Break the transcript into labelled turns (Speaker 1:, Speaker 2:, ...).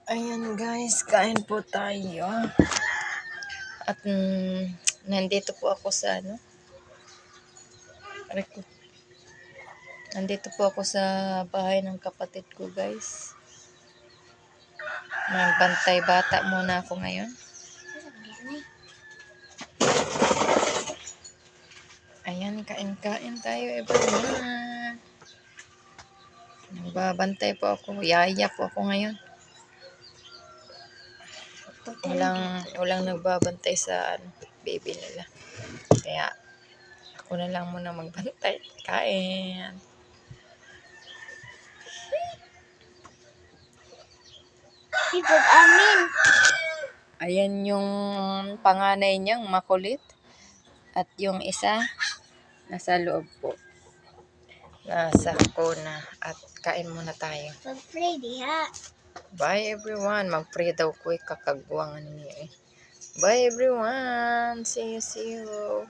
Speaker 1: Ayan guys, kain po tayo. At nandito po ako sa nandito po ako sa bahay ng kapatid ko guys. Magbantay bata muna ako ngayon. Ayan, kain-kain tayo everyone. Nagbabantay po ako. Yaya po ako ngayon. Walang nagbabantay sa baby nila. Kaya ako na lang muna magbantay. Kain.
Speaker 2: Ipag amin.
Speaker 1: Ayan yung panganay niyang makulit. At yung isa, nasa loob po. Nasa kona. At kain muna tayo.
Speaker 2: Mag-pray diha.
Speaker 1: Bye everyone. Mag-pray daw ko kakagwangan niya eh. Bye everyone. See you.